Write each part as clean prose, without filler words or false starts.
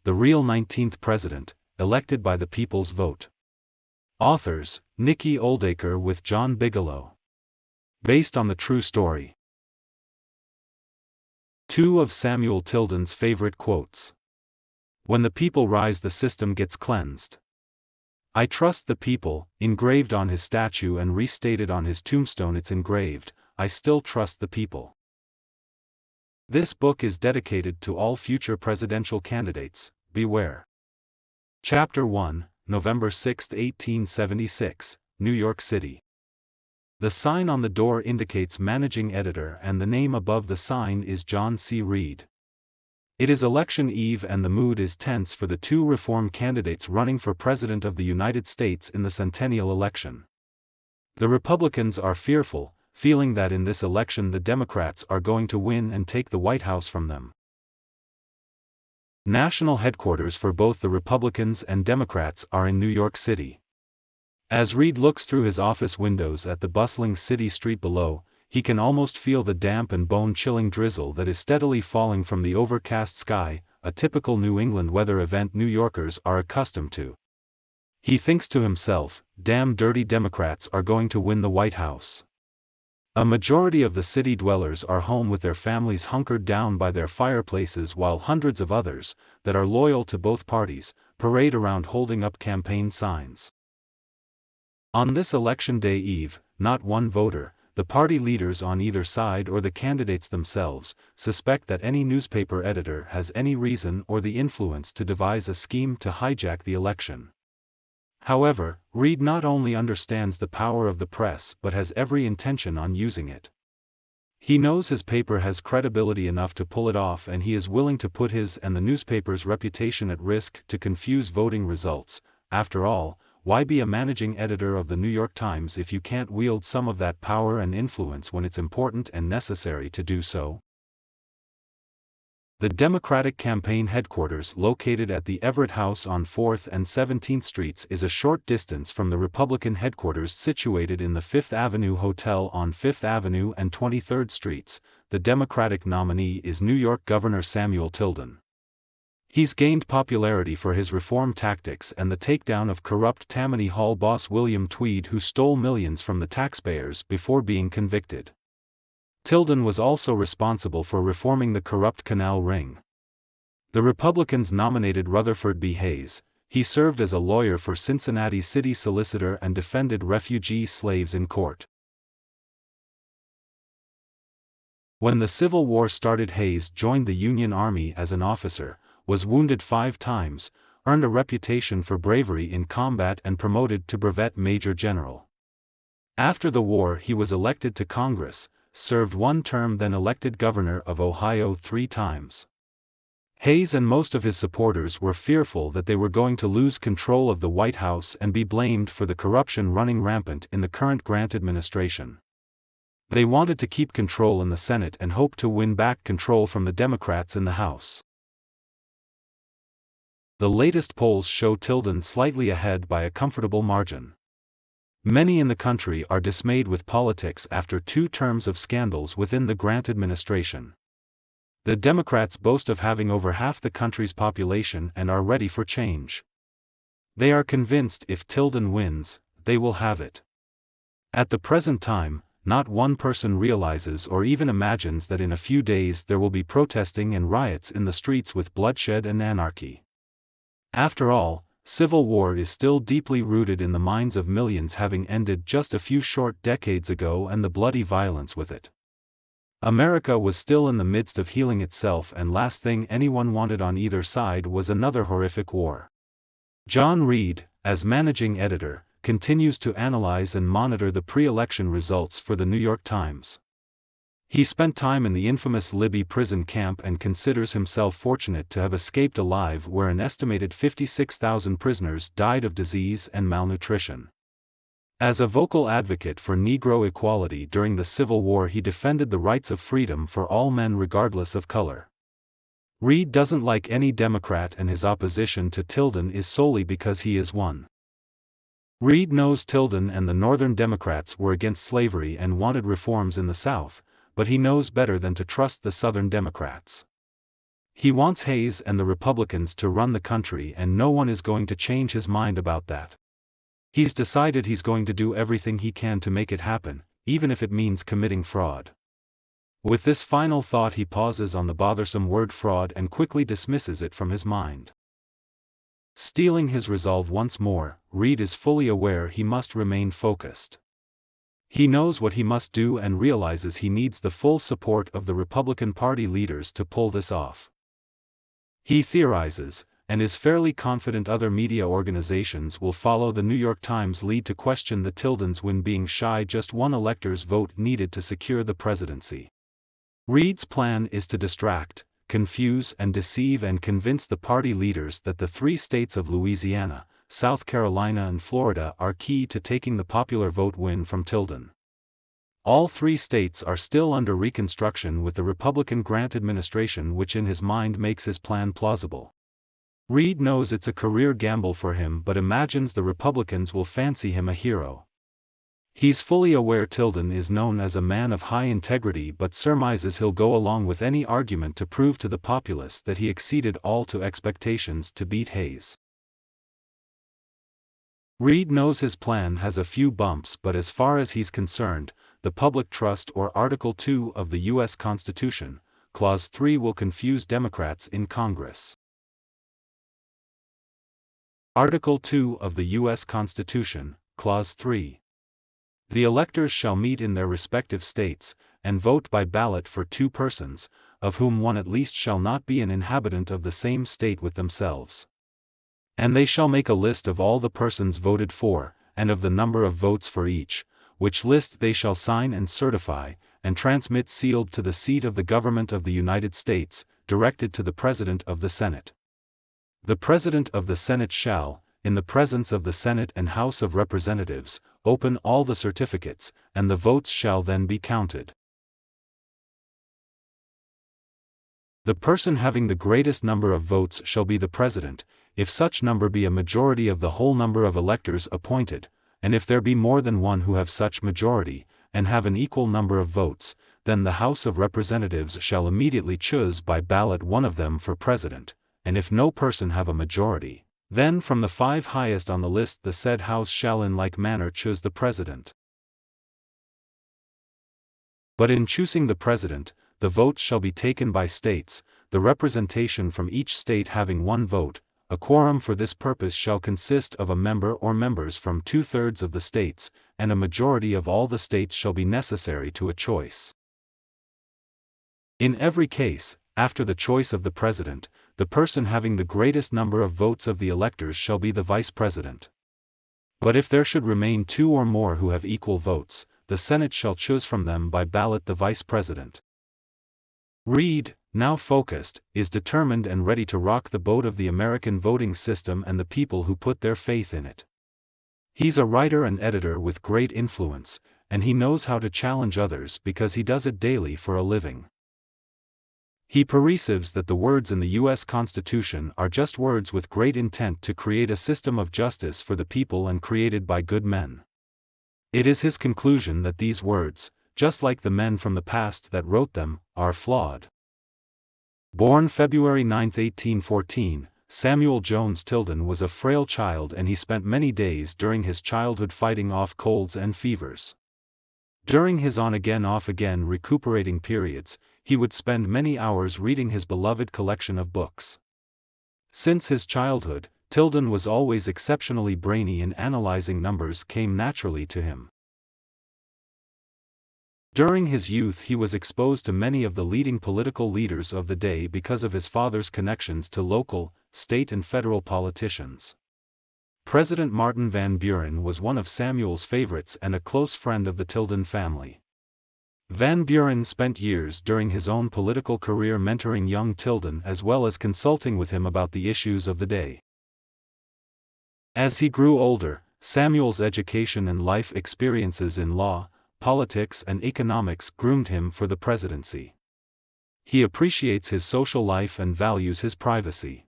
the real 19th president, elected by the people's vote. Authors, Nikki Oldacre with John Bigelow. Based on the true story. 2 of Samuel Tilden's favorite quotes. When the people rise, the system gets cleansed. I trust the people, engraved on his statue and restated on his tombstone. It's engraved, I still trust the people. This book is dedicated to all future presidential candidates. Beware. Chapter 1, November 6, 1876, New York City. The sign on the door indicates managing editor, and the name above the sign is John C. Reed. It is election eve and the mood is tense for the 2 reform candidates running for President of the United States in the centennial election. The Republicans are fearful, feeling that in this election the Democrats are going to win and take the White House from them. National headquarters for both the Republicans and Democrats are in New York City. As Reed looks through his office windows at the bustling city street below, he can almost feel the damp and bone-chilling drizzle that is steadily falling from the overcast sky, a typical New England weather event New Yorkers are accustomed to. He thinks to himself, damn dirty Democrats are going to win the White House. A majority of the city dwellers are home with their families hunkered down by their fireplaces, while hundreds of others, that are loyal to both parties, parade around holding up campaign signs. On this election day eve, not one voter, the party leaders on either side or the candidates themselves, suspect that any newspaper editor has any reason or the influence to devise a scheme to hijack the election. However, Reed not only understands the power of the press but has every intention on using it. He knows his paper has credibility enough to pull it off, and he is willing to put his and the newspaper's reputation at risk to confuse voting results. After all, why be a managing editor of the New York Times if you can't wield some of that power and influence when it's important and necessary to do so? The Democratic campaign headquarters, located at the Everett House on 4th and 17th Streets, is a short distance from the Republican headquarters situated in the Fifth Avenue Hotel on 5th Avenue and 23rd Streets. The Democratic nominee is New York Governor Samuel Tilden. He's gained popularity for his reform tactics and the takedown of corrupt Tammany Hall boss William Tweed, who stole millions from the taxpayers before being convicted. Tilden was also responsible for reforming the corrupt canal ring. The Republicans nominated Rutherford B. Hayes. He served as a lawyer for Cincinnati's city solicitor and defended refugee slaves in court. When the Civil War started, Hayes joined the Union Army as an officer, was wounded 5 times, earned a reputation for bravery in combat and promoted to brevet major general. After the war he was elected to Congress, served 1 term, then elected governor of Ohio 3 times. Hayes and most of his supporters were fearful that they were going to lose control of the White House and be blamed for the corruption running rampant in the current Grant administration. They wanted to keep control in the Senate and hoped to win back control from the Democrats in the House. The latest polls show Tilden slightly ahead by a comfortable margin. Many in the country are dismayed with politics after 2 terms of scandals within the Grant administration. The Democrats boast of having over half the country's population and are ready for change. They are convinced if Tilden wins, they will have it. At the present time, not one person realizes or even imagines that in a few days there will be protesting and riots in the streets with bloodshed and anarchy. After all, civil war is still deeply rooted in the minds of millions, having ended just a few short decades ago, and the bloody violence with it. America was still in the midst of healing itself, and last thing anyone wanted on either side was another horrific war. John Reed, as managing editor, continues to analyze and monitor the pre-election results for the New York Times. He spent time in the infamous Libby prison camp and considers himself fortunate to have escaped alive, where an estimated 56,000 prisoners died of disease and malnutrition. As a vocal advocate for Negro equality during the Civil War, he defended the rights of freedom for all men regardless of color. Reed doesn't like any Democrat, and his opposition to Tilden is solely because he is one. Reed knows Tilden and the Northern Democrats were against slavery and wanted reforms in the South, but he knows better than to trust the Southern Democrats. He wants Hayes and the Republicans to run the country, and no one is going to change his mind about that. He's decided he's going to do everything he can to make it happen, even if it means committing fraud. With this final thought, he pauses on the bothersome word fraud and quickly dismisses it from his mind. Steeling his resolve once more, Reed is fully aware he must remain focused. He knows what he must do and realizes he needs the full support of the Republican Party leaders to pull this off. He theorizes, and is fairly confident other media organizations will follow the New York Times lead to question the Tildens' win being shy just one elector's vote needed to secure the presidency. Reed's plan is to distract, confuse and deceive and convince the party leaders that the three states of Louisiana, South Carolina and Florida are key to taking the popular vote win from Tilden. All three states are still under reconstruction with the Republican Grant administration, which in his mind makes his plan plausible. Reed knows it's a career gamble for him but imagines the Republicans will fancy him a hero. He's fully aware Tilden is known as a man of high integrity but surmises he'll go along with any argument to prove to the populace that he exceeded all to expectations to beat Hayes. Reed knows his plan has a few bumps, but as far as he's concerned, the public trust or Article 2 of the U.S. Constitution, Clause 3 will confuse Democrats in Congress. Article 2 of the U.S. Constitution, Clause 3. The electors shall meet in their respective states, and vote by ballot for two persons, of whom one at least shall not be an inhabitant of the same state with themselves. And they shall make a list of all the persons voted for, and of the number of votes for each, which list they shall sign and certify, and transmit sealed to the seat of the government of the United States, directed to the President of the Senate. The President of the Senate shall, in the presence of the Senate and House of Representatives, open all the certificates, and the votes shall then be counted. The person having the greatest number of votes shall be the President, if such number be a majority of the whole number of electors appointed, and if there be more than one who have such majority, and have an equal number of votes, then the House of Representatives shall immediately choose by ballot one of them for President, and if no person have a majority, then from the 5 highest on the list the said House shall in like manner choose the President. But in choosing the President, the votes shall be taken by states, the representation from each state having one vote. A quorum for this purpose shall consist of a member or members from 2/3 of the states, and a majority of all the states shall be necessary to a choice. In every case, after the choice of the President, the person having the greatest number of votes of the electors shall be the Vice President. But if there should remain 2 or more who have equal votes, the Senate shall choose from them by ballot the Vice President. Reed, now focused, is determined and ready to rock the boat of the American voting system and the people who put their faith in it. He's a writer and editor with great influence, and he knows how to challenge others because he does it daily for a living. He perceives that the words in the U.S. Constitution are just words with great intent to create a system of justice for the people and created by good men. It is his conclusion that these words, just like the men from the past that wrote them, are flawed. Born February 9, 1814, Samuel Jones Tilden was a frail child, and he spent many days during his childhood fighting off colds and fevers. During his on-again off-again recuperating periods, he would spend many hours reading his beloved collection of books. Since his childhood, Tilden was always exceptionally brainy, and analyzing numbers came naturally to him. During his youth he was exposed to many of the leading political leaders of the day because of his father's connections to local, state and federal politicians. President Martin Van Buren was one of Samuel's favorites and a close friend of the Tilden family. Van Buren spent years during his own political career mentoring young Tilden as well as consulting with him about the issues of the day. As he grew older, Samuel's education and life experiences in law, politics and economics groomed him for the presidency. He appreciates his social life and values his privacy.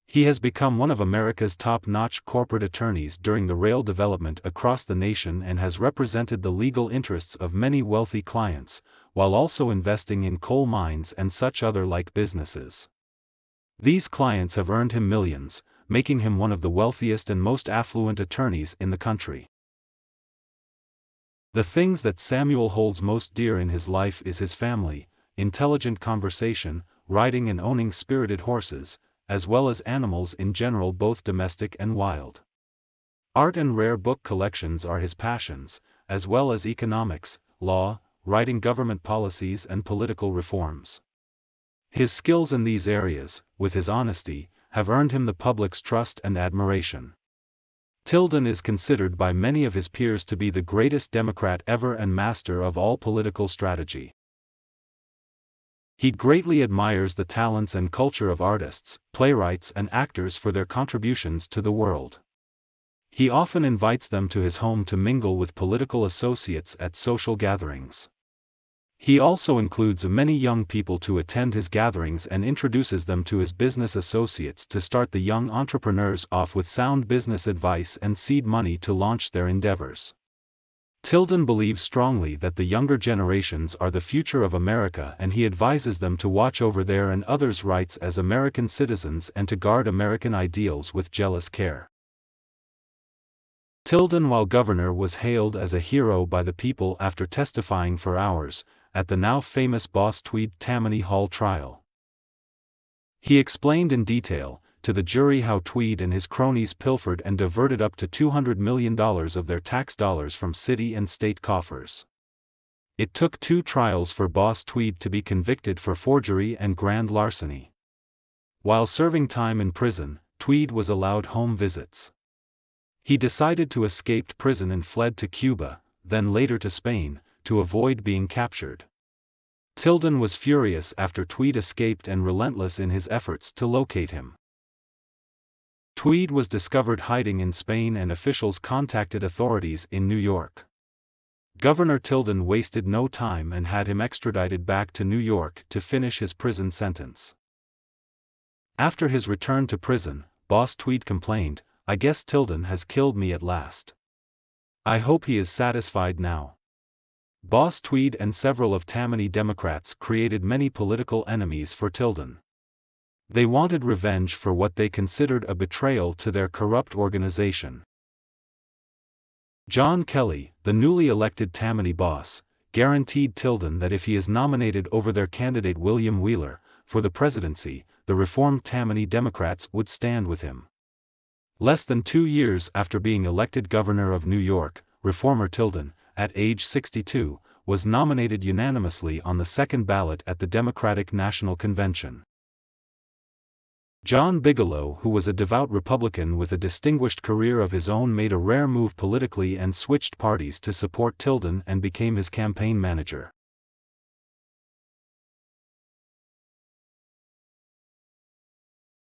He has become one of America's top-notch corporate attorneys during the rail development across the nation and has represented the legal interests of many wealthy clients, while also investing in coal mines and such other like businesses. These clients have earned him millions, making him one of the wealthiest and most affluent attorneys in the country. The things that Samuel holds most dear in his life is his family, intelligent conversation, riding and owning spirited horses, as well as animals in general, both domestic and wild. Art and rare book collections are his passions, as well as economics, law, writing government policies and political reforms. His skills in these areas, with his honesty, have earned him the public's trust and admiration. Tilden is considered by many of his peers to be the greatest Democrat ever and master of all political strategy. He greatly admires the talents and culture of artists, playwrights and actors for their contributions to the world. He often invites them to his home to mingle with political associates at social gatherings. He also includes many young people to attend his gatherings and introduces them to his business associates to start the young entrepreneurs off with sound business advice and seed money to launch their endeavors. Tilden believes strongly that the younger generations are the future of America, and he advises them to watch over their and others' rights as American citizens and to guard American ideals with jealous care. Tilden, while governor, was hailed as a hero by the people after testifying for hours at the now famous Boss Tweed Tammany Hall trial. He explained in detail to the jury how Tweed and his cronies pilfered and diverted up to $200 million of their tax dollars from city and state coffers. It took 2 trials for Boss Tweed to be convicted for forgery and grand larceny. While serving time in prison, Tweed was allowed home visits. He decided to escape prison and fled to Cuba, then later to Spain, to avoid being captured. Tilden was furious after Tweed escaped and relentless in his efforts to locate him. Tweed was discovered hiding in Spain and officials contacted authorities in New York. Governor Tilden wasted no time and had him extradited back to New York to finish his prison sentence. After his return to prison, Boss Tweed complained, "I guess Tilden has killed me at last. I hope he is satisfied now." Boss Tweed and several of Tammany Democrats created many political enemies for Tilden. They wanted revenge for what they considered a betrayal to their corrupt organization. John Kelly, the newly elected Tammany boss, guaranteed Tilden that if he is nominated over their candidate William Wheeler for the presidency, the reformed Tammany Democrats would stand with him. Less than 2 years after being elected governor of New York, reformer Tilden, at age 62, was nominated unanimously on the second ballot at the Democratic National Convention. John Bigelow, who was a devout Republican with a distinguished career of his own, made a rare move politically and switched parties to support Tilden and became his campaign manager.